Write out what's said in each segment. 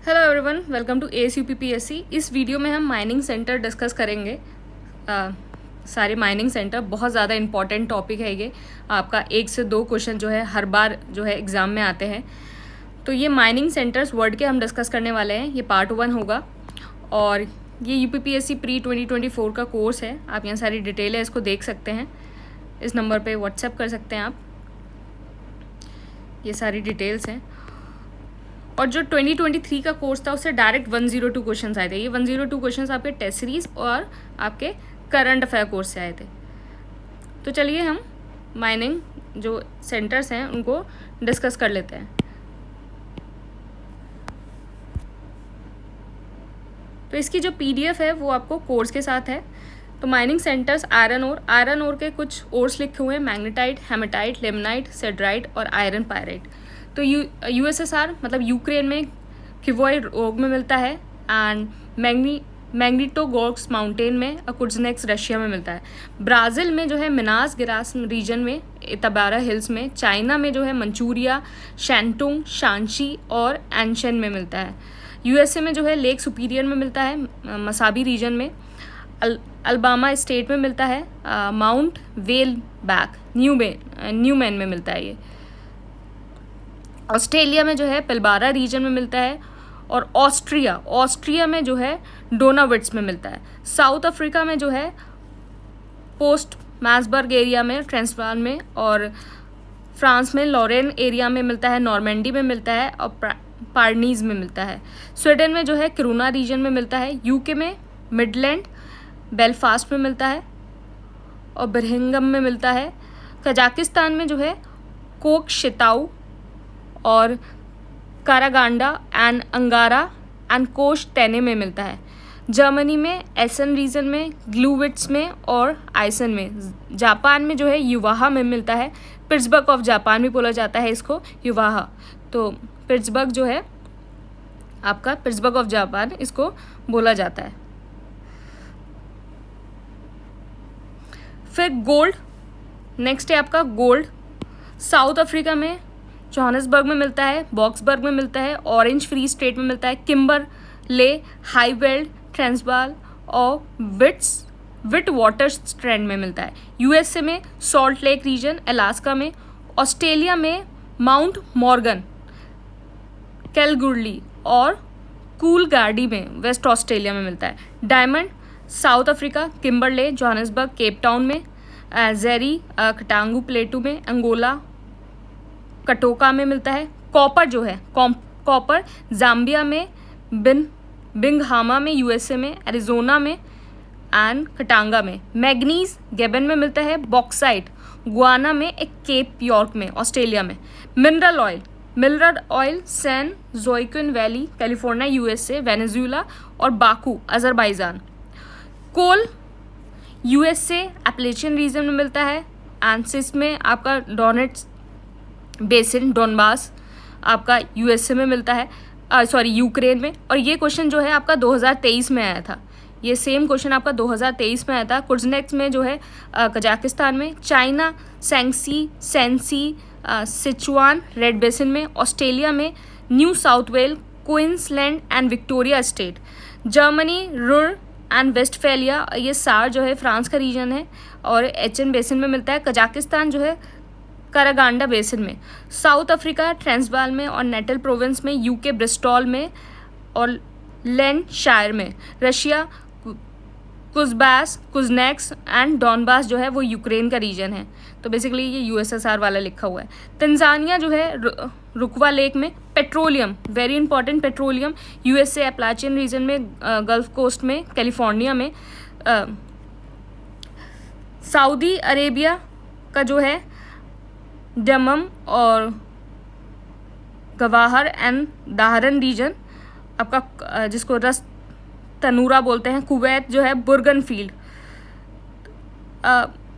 Hello everyone, welcome to ASUPPSC। इस video में हम माइनिंग सेंटर डिस्कस करेंगे। सारे माइनिंग सेंटर बहुत ज़्यादा इंपॉर्टेंट टॉपिक है ये। आपका 1 से 2 क्वेश्चन जो है हर बार जो है एग्ज़ाम में आते हैं। तो ये माइनिंग सेंटर्स वर्ड के हम डिस्कस करने वाले हैं। ये पार्ट 1 होगा और ये UPPSC प्री 2024 का कोर्स है। आप यहाँ सारी डिटेल है, इसको देख सकते हैं। इस नंबर पर व्हाट्सएप कर सकते हैं आप। ये सारी डिटेल्स हैं। और जो 2023 का कोर्स था उससे डायरेक्ट 102 क्वेश्चंस आए थे। ये 102 क्वेश्चंस आपके टेस्ट सीरीज और आपके करंट अफेयर कोर्स से आए थे। तो चलिए हम माइनिंग जो सेंटर्स हैं उनको डिस्कस कर लेते हैं। तो इसकी जो PDF है वो आपको कोर्स के साथ है। तो माइनिंग सेंटर्स आयरन ओर के कुछ ओर्स लिखे हुए हैं: मैग्नेटाइट, हेमेटाइट, लिमनाइट, सेड्राइट और आयरन पायराइट। तो USSR मतलब यूक्रेन में किवॉय रोग में मिलता है, एंड मैग्नीटोगोर्स्क माउंटेन में, और कुर्जनेक्स रशिया में मिलता है। ब्राज़ील में जो है मिनास गिरास रीजन में, इताबारा हिल्स में। चाइना में जो है मंचूरिया, शैंटुंग, शांशी और एनशन में मिलता है। USA में जो है लेक सुपीरियर में मिलता है, मसाबी रीजन में। अलबामा स्टेट में मिलता है, माउंट वेल बैक न्यूमैन में मिलता है ये। ऑस्ट्रेलिया में जो है पिलबारा रीजन में मिलता है, और ऑस्ट्रिया में जो है डोनाविट्स में मिलता है। साउथ अफ्रीका में जो है पोस्ट मैसबर्ग एरिया में, ट्रांसवाल में, और फ्रांस में लॉरेन एरिया में मिलता है, नॉर्मेंडी में मिलता है, और पार्नीज में मिलता है। स्वीडन में जो है किरूना रीजन में मिलता है। UK में मिडलैंड, बेलफास्ट में मिलता है, और बर्मिंघम में मिलता है। कजाकिस्तान में जो है कोकशेताउ और कारागांडा एंड अंगारा एंड कोश टेने में मिलता है। जर्मनी में एसन रीजन में, ग्लूविट्स में और आइसन में। जापान में जो है युवाहा में मिलता है। पिट्सबर्ग ऑफ जापान भी बोला जाता है इसको, युवाहा। तो पिट्सबर्ग जो है आपका पिट्सबर्ग ऑफ जापान इसको बोला जाता है। फिर गोल्ड, नेक्स्ट है आपका गोल्ड। साउथ अफ्रीका में जोहान्सबर्ग में मिलता है, बॉक्सबर्ग में मिलता है, ऑरेंज फ्री स्टेट में मिलता है, किम्बर ले, हाईवेल्ड, ट्रांसवाल और विट वाटर स्ट्रैंड में मिलता है। USA में सॉल्ट लेक रीजन, अलास्का में। ऑस्ट्रेलिया में माउंट मॉर्गन, कैलगुरली और कूलगार्डी में वेस्ट ऑस्ट्रेलिया में मिलता है। Diamond South Africa, Kimberley, Johannesburg, Cape Town में। जेरी कटांगू प्लेटू में, अंगोला कटोका में मिलता है। कॉपर जो है कॉपर जाम्बिया में, बिंगहामा में USA में, एरिजोना में एंड कटांगा में। मैग्नीज गैबन में मिलता है। बॉक्साइट गुआना में, एक केप यॉर्क में ऑस्ट्रेलिया में। Mineral oil San Joaquin Valley, California USA, Venezuela और Baku Azerbaijan. Coal USA Appalachian region में मिलता है। एंसिस में आपका डोनेट्स बेसिन, डोनबास आपका USA में मिलता है, यूक्रेन में। और ये क्वेश्चन जो है आपका 2023 में आया था। ये सेम क्वेश्चन आपका 2023 में आया था। कुर्जनेक्स में जो है कजाकिस्तान में। China Shanxi, Sichuan red basin में। ऑस्ट्रेलिया में New South Wales, Queensland and Victoria state. Germany Ruhr and Westphalia, ये सार जो है फ्रांस का रीजन है और एचन बेसिन में मिलता है। कजाकिस्तान जो है कारागांडा बेसिन में। साउथ अफ्रीका ट्रांसवाल में और नेटल प्रोविंस में। UK ब्रिस्टॉल में और लैंडशायर में। रशिया कुजनेक्स एंड डॉनबास जो है वो यूक्रेन का रीजन है। तो बेसिकली ये USSR वाला लिखा हुआ है। तंजानिया जो है रुकवा लेक में। Petroleum, very important, petroleum USA Appalachian region में, गल्फ कोस्ट में, कैलिफोर्निया में। सऊदी अरेबिया का जो है दमम और गवाहर एंड दाहरन रीजन आपका, जिसको रस तनूरा बोलते हैं। कुवैत जो है बुर्गन फील्ड।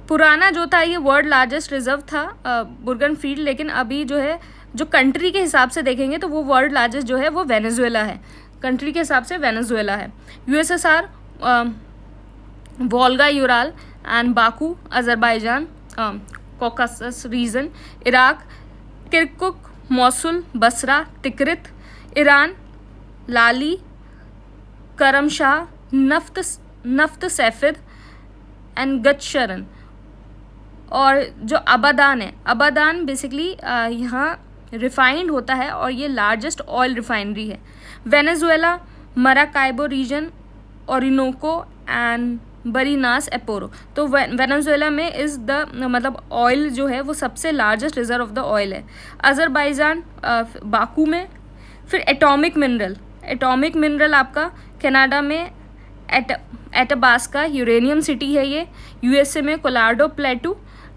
पुराना जो था ये वर्ल्ड लार्जेस्ट रिजर्व था बुर्गन फील्ड, लेकिन अभी जो है जो कंट्री के हिसाब से देखेंगे तो वो वर्ल्ड लार्जेस्ट जो है वो वेनेजुएला है। कंट्री के हिसाब से वेनेजुएला है। USSR Volga Ural and Baku Azerbaijan, Caucasus region. Iraq Kirkuk, Mosul, Basra, Tikrit. Iran Lali, Kermanshah, Naft Safid and Gachsaran. और जो अबादान है, अबादान बेसिकली यहाँ रिफाइंड होता है और ये लार्जेस्ट ऑयल रिफाइनरी है। Venezuela, Maracaibo region, Orinoco and Barinas Apure. तो वेनेजुएला में इज़ द मतलब ऑयल जो है वो सबसे largest reserve of the oil है। अज़रबैजान बाकू में। फिर एटॉमिक मिनरल आपका कनाडा में एटाबास्का यूरेनियम सिटी है ये। यूएसए में Colorado plateau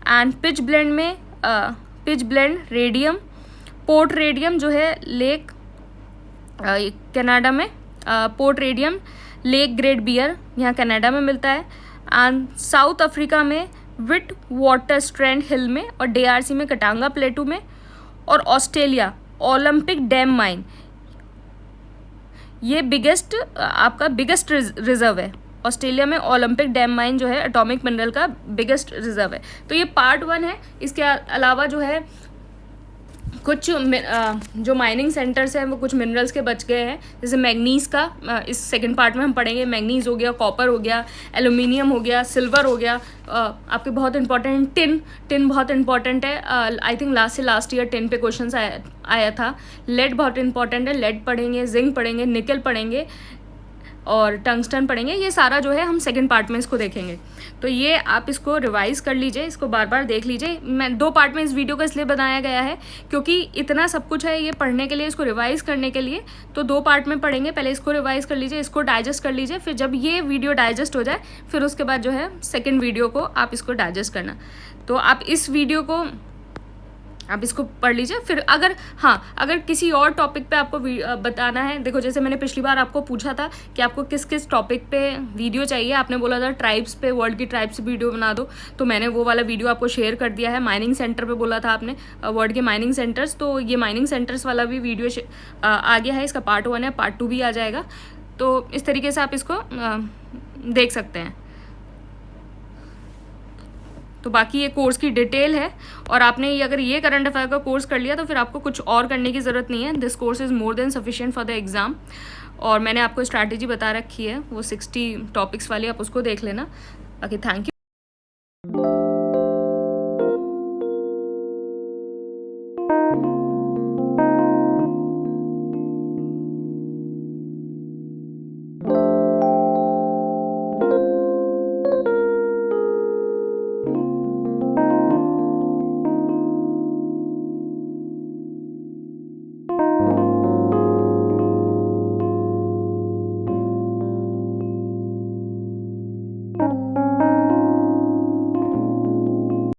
and pitchblende radium. Port radium जो है लेक कनाडा में, port radium lake great bear यहाँ कनाडा में मिलता है। एंड साउथ अफ्रीका में विट वाटर स्ट्रैंड हिल में और डीआरसी में कटांगा प्लेटू में। और ऑस्ट्रेलिया ओलंपिक डैम माइन, ये आपका बिगेस्ट रिजर्व है। ऑस्ट्रेलिया में ओलंपिक डैम माइन जो है एटॉमिक मिनरल का बिगेस्ट रिजर्व है। तो ये पार्ट 1 है। इसके अलावा जो है कुछ जो माइनिंग सेंटर्स हैं वो कुछ मिनरल्स के बच गए हैं, जैसे मैग्नीज़ का इस सेकंड पार्ट में हम पढ़ेंगे। मैग्नीज़ हो गया, कॉपर हो गया, एल्यूमिनियम हो गया, सिल्वर हो गया। आपके बहुत इंपॉर्टेंट टिन बहुत इंपॉर्टेंट है। I think last year tin पे क्वेश्चन आया था। लेड बहुत इंपॉर्टेंट है, लेड पढ़ेंगे, जिंक पढ़ेंगे, निकल पढ़ेंगे और टंगस्टन पढ़ेंगे। ये सारा जो है हम सेकंड पार्ट में इसको देखेंगे। तो ये आप इसको रिवाइज कर लीजिए, इसको बार बार देख लीजिए। मैं 2 पार्ट में इस वीडियो को इसलिए बनाया गया है क्योंकि इतना सब कुछ है ये पढ़ने के लिए, इसको रिवाइज करने के लिए। तो 2 पार्ट में पढ़ेंगे। पहले इसको रिवाइज कर लीजिए, इसको डाइजेस्ट कर लीजिए। फिर जब ये वीडियो डाइजेस्ट हो जाए फिर उसके बाद जो है सेकेंड वीडियो को आप इसको डाइजेस्ट करना। तो आप इस वीडियो को आप इसको पढ़ लीजिए। फिर अगर किसी और टॉपिक पे आपको बताना है, देखो जैसे मैंने पिछली बार आपको पूछा था कि आपको किस किस टॉपिक पे वीडियो चाहिए। आपने बोला था ट्राइब्स पे, वर्ल्ड की ट्राइब्स पे वीडियो बना दो, तो मैंने वो वाला वीडियो आपको शेयर कर दिया है। माइनिंग सेंटर पे बोला था आपने, वर्ल्ड के माइनिंग सेंटर्स, तो ये माइनिंग सेंटर्स वाला भी वीडियो आ गया है। इसका पार्ट 1 है, पार्ट 2 भी आ जाएगा। तो इस तरीके से आप इसको देख सकते हैं। तो बाकी ये कोर्स की डिटेल है और आपने अगर ये करंट अफेयर का कोर्स कर लिया तो फिर आपको कुछ और करने की ज़रूरत नहीं है। This course is more than sufficient for the exam. और मैंने आपको स्ट्रैटेजी बता रखी है, वो 60 टॉपिक्स वाली, आप उसको देख लेना। बाकी थैंक यू।